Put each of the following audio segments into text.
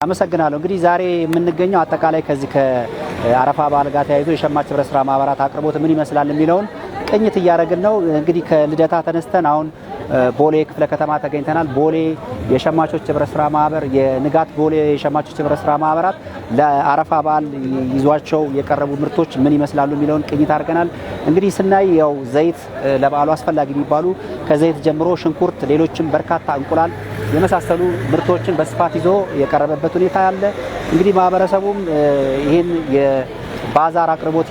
አመሰግናለሁ። እንግዲህ ዛሬ የምንገኘው አጠቃላይ ከዚህ ከአረፋ በዓል ጋር ተያይዞ የሸማች ህብረት ስራ ማህበራት አቅርቦት ምን ይመስላል የሚለውን ቅኝት እያደረግን ነው። እንግዲህ ከልደታ ተነስተን አሁን ቦሌ ክፍለ ከተማ ተገኝተናል። ቦሌ የሸማቾች ህብረት ስራ ማህበር የንጋት ቦሌ የሸማቾች ህብረት ስራ ማህበራት ለአረፋ በዓል ይዟቸው የቀረቡ ምርቶች ምን ይመስላሉ የሚለውን ቅኝት አድርገናል። እንግዲህ ስናይ ያው ዘይት ለበዓሉ አስፈላጊ የሚባሉ ከዘይት ጀምሮ ሽንኩርት፣ ሌሎችም በርካታ እንቁላል የመሳሰሉ ምርቶችን በስፋት ይዞ የቀረበበት ሁኔታ አለ። እንግዲህ ማህበረሰቡም ይህን የባዛር አቅርቦት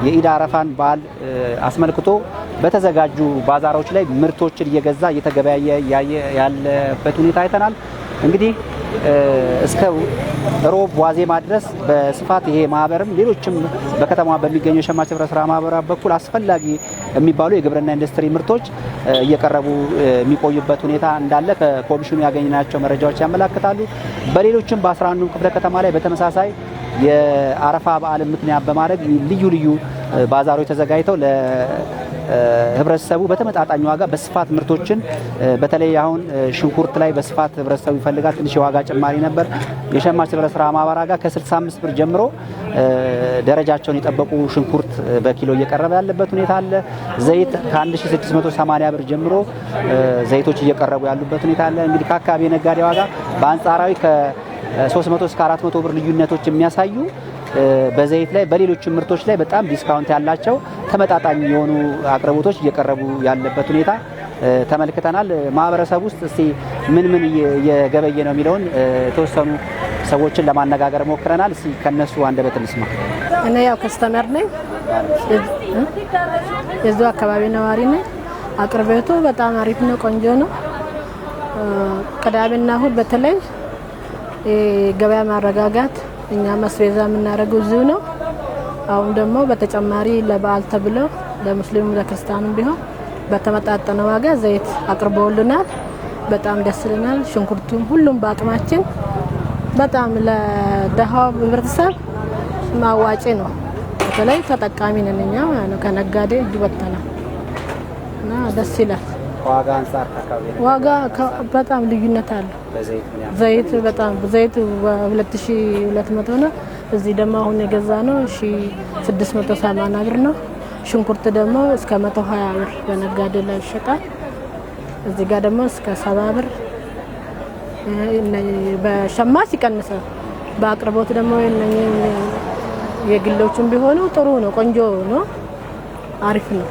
የኢድ አረፋን በዓል አስመልክቶ በተዘጋጁ ባዛሮች ላይ ምርቶችን እየገዛ እየተገበያየ ያለበት ሁኔታ አይተናል። እንግዲህ እስከ ሮብ ዋዜማ ድረስ በስፋት ይሄ ማህበርም ሌሎችም በከተማ በሚገኙ የሸማች ህብረት ስራ ማህበራት በኩል አስፈላጊ የሚባሉ የግብርና ኢንዱስትሪ ምርቶች እየቀረቡ የሚቆዩበት ሁኔታ እንዳለ ከኮሚሽኑ ያገኘናቸው መረጃዎች ያመለክታሉ። በሌሎችም በ11 ክፍለ ከተማ ላይ በተመሳሳይ የአረፋ በዓል ምክንያት በማድረግ ልዩ ልዩ ባዛሮች ተዘጋጅተው ለህብረተሰቡ በተመጣጣኝ ዋጋ በስፋት ምርቶችን በተለይ አሁን ሽንኩርት ላይ በስፋት ህብረተሰቡ ይፈልጋል። ትንሽ የዋጋ ጭማሪ ነበር። የሸማች ህብረት ስራ ማህበራት ጋር ከ65 ብር ጀምሮ ደረጃቸውን የጠበቁ ሽንኩርት በኪሎ እየቀረበ ያለበት ሁኔታ አለ። ዘይት ከ1680 ብር ጀምሮ ዘይቶች እየቀረቡ ያሉበት ሁኔታ አለ። እንግዲህ ከአካባቢ የነጋዴ ዋጋ በአንጻራዊ ከ300 እስከ 400 ብር ልዩነቶች የሚያሳዩ በዘይት ላይ በሌሎች ምርቶች ላይ በጣም ዲስካውንት ያላቸው ተመጣጣኝ የሆኑ አቅርቦቶች እየቀረቡ ያለበት ሁኔታ ተመልክተናል። ማህበረሰብ ውስጥ እስቲ ምን እየገበየ ነው የሚለውን የተወሰኑ ሰዎችን ለማነጋገር ሞክረናል። እስቲ ከነሱ አንደበት እንስማ። እኔ ያው ከስተመር ነኝ፣ የዚህ አካባቢ ነዋሪ ነኝ። አቅርቦቱ በጣም አሪፍ ነው፣ ቆንጆ ነው። ቅዳሜና እሁድ በተለይ ገበያ ማረጋጋት እኛ መስቤዛ የምናደርገው እዚሁ ነው። አሁን ደግሞ በተጨማሪ ለበዓል ተብሎ ለሙስሊሙ ለክርስቲያኑም ቢሆን በተመጣጠነ ዋጋ ዘይት አቅርበውልናል። በጣም ደስ ይለናል። ሽንኩርቱም ሁሉም በአቅማችን በጣም ለደሃው ህብረተሰብ ማዋጪ ነው። በተለይ ተጠቃሚ ነን እኛ ከነጋዴ እጅ ወጥተናል እና ደስ ይላል። ዋጋ አንፃር ተካባቢ ዋጋ በጣም ልዩነት አለ። ዘይት በጣም ዘይት 2200 ነው። እዚህ ደግሞ አሁን የገዛ ነው 1680 ብር ነው። ሽንኩርት ደግሞ እስከ 120 ብር በነጋዴ ላይ ይሸጣል። እዚህ ጋር ደግሞ እስከ 70 ብር በሸማች ይቀንሳል። በአቅርቦት ደግሞ የግሎቹም ቢሆኑ ጥሩ ነው፣ ቆንጆ ነው፣ አሪፍ ነው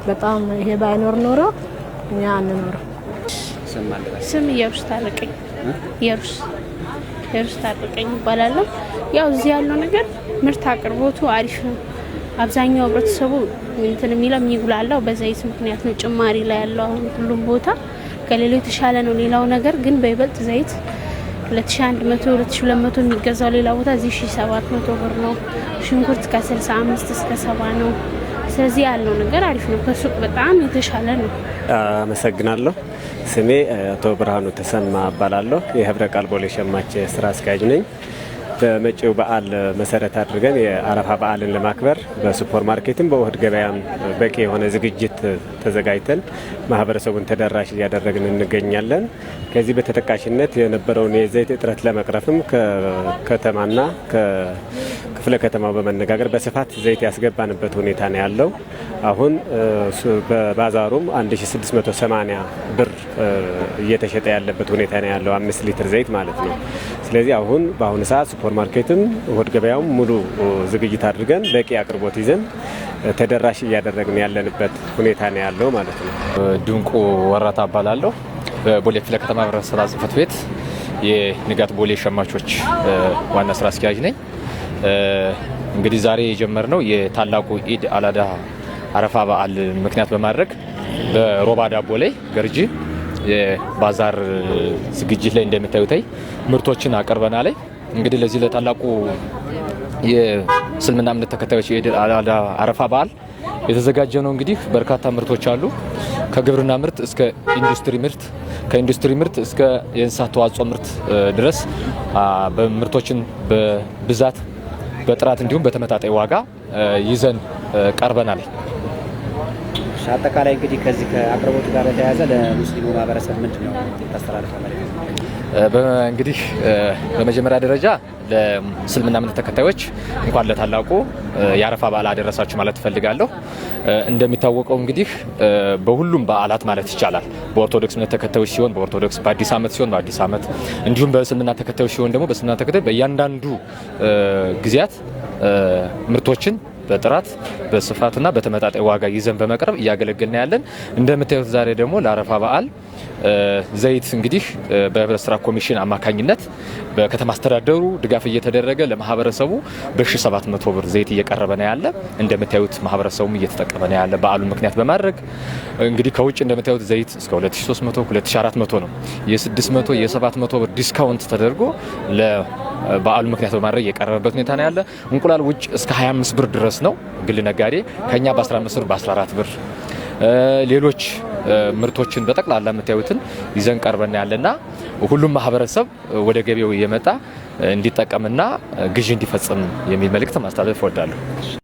በጣም። ይሄ ባይኖር ኖሮ እኛ አንኖር። ስም የሩስ ታረቀኝ የሩስ ታረቀኝ ይባላል። ያው እዚህ ያለው ነገር ምርት አቅርቦቱ አሪፍ ነው። አብዛኛው ህብረተሰቡ እንትን የሚጉላላው በዘይት ምክንያት ነው። ጭማሪ ላይ ያለው አሁን ሁሉም ቦታ ከሌላው የተሻለ ነው። ሌላው ነገር ግን በይበልጥ ዘይት 2100 2200 የሚገዛው ሌላ ቦታ እዚህ 1700 ብር ነው። ሽንኩርት ከ65 እስከ 70 ነው። ስለዚህ ያለው ነገር አሪፍ ነው። ከሱቅ በጣም የተሻለ ነው። አመሰግናለሁ። ስሜ አቶ ብርሃኑ ተሰማ እባላለሁ። የህብረ ቃል ቦሌ ሸማች ስራ አስኪያጅ ነኝ። በመጪው በዓል መሰረት አድርገን የአረፋ በዓልን ለማክበር በሱፐር ማርኬትም በውህድ ገበያም በቂ የሆነ ዝግጅት ተዘጋጅተን ማህበረሰቡን ተደራሽ እያደረግን እንገኛለን። ከዚህ በተጠቃሽነት የነበረውን የዘይት እጥረት ለመቅረፍም ከከተማና ከክፍለ ከተማው በመነጋገር በስፋት ዘይት ያስገባንበት ሁኔታ ነው ያለው። አሁን በባዛሩም 1680 ብር እየተሸጠ ያለበት ሁኔታ ነው ያለው 5 ሊትር ዘይት ማለት ነው። ስለዚህ አሁን በአሁኑ ሰዓት ሱፐር ማርኬትም እሁድ ገበያውም ሙሉ ዝግጅት አድርገን በቂ አቅርቦት ይዘን ተደራሽ እያደረግን ያለንበት ሁኔታ ነው ያለው ማለት ነው። ድንቁ ወራታ እባላለሁ። በቦሌ ክፍለ ከተማ ህብረት ስራ ጽሕፈት ቤት የንጋት ቦሌ ሸማቾች ዋና ስራ አስኪያጅ ነኝ። እንግዲህ ዛሬ የጀመርነው የታላቁ ኢድ አልአድሃ አረፋ በዓል ምክንያት በማድረግ በሮባዳ ቦሌ ገርጂ የባዛር ዝግጅት ላይ እንደምታዩት ምርቶችን አቀርበናል። እንግዲህ ለዚህ ለታላቁ የእስልምና እምነት ተከታዮች የኢድ አልአድሃ አረፋ በዓል የተዘጋጀ ነው። እንግዲህ በርካታ ምርቶች አሉ። ከግብርና ምርት እስከ ኢንዱስትሪ ምርት፣ ከኢንዱስትሪ ምርት እስከ የእንስሳት ተዋጽኦ ምርት ድረስ በምርቶችን በብዛት በጥራት እንዲሁም በተመጣጣኝ ዋጋ ይዘን ቀርበናል። አጠቃላይ እንግዲህ ከዚህ ከአቅርቦት ጋር በተያያዘ ለሙስሊሙ ማህበረሰብ ምንድነው ታስተላልፈው ማለት ነው? እንግዲህ በመጀመሪያ ደረጃ ለእስልምና እምነት ተከታዮች እንኳን ለታላቁ የአረፋ በዓል አደረሳችሁ ማለት እፈልጋለሁ። እንደሚታወቀው እንግዲህ በሁሉም በዓላት ማለት ይቻላል በኦርቶዶክስ እምነት ተከታዮች ሲሆን በኦርቶዶክስ፣ በአዲስ ዓመት ሲሆን በአዲስ ዓመት፣ እንዲሁም በእስልምና ተከታዮች ሲሆን ደግሞ በእስልምና ተከታዮች በእያንዳንዱ ጊዜያት ምርቶችን በጥራት በስፋትና በተመጣጣኝ ዋጋ ይዘን በመቅረብ እያገለገልን ያለን። እንደምታዩት ዛሬ ደግሞ ለአረፋ በዓል ዘይት እንግዲህ በህብረት ስራ ኮሚሽን አማካኝነት በከተማ አስተዳደሩ ድጋፍ እየተደረገ ለማህበረሰቡ በ1700 ብር ዘይት እየቀረበ ነው ያለ። እንደምታዩት ማህበረሰቡም እየተጠቀመ ነው ያለ። በዓሉን ምክንያት በማድረግ እንግዲህ ከውጭ እንደምታዩት ዘይት እስከ 2300 2400 ነው። የ600 የ700 ብር ዲስካውንት ተደርጎ በዓሉ ምክንያት በማድረግ የቀረበበት ሁኔታ ነው ያለ። እንቁላል ውጭ እስከ 25 ብር ድረስ ነው ግል ነጋዴ፣ ከኛ በ15 ብር በ14 ብር ሌሎች ምርቶችን በጠቅላላ የምታዩትን ይዘን ቀርበን ያለና ሁሉም ማህበረሰብ ወደ ገበያው እየመጣ እንዲጠቀምና ግዢ እንዲፈጽም የሚል መልእክት ማስተላለፍ እወዳለሁ።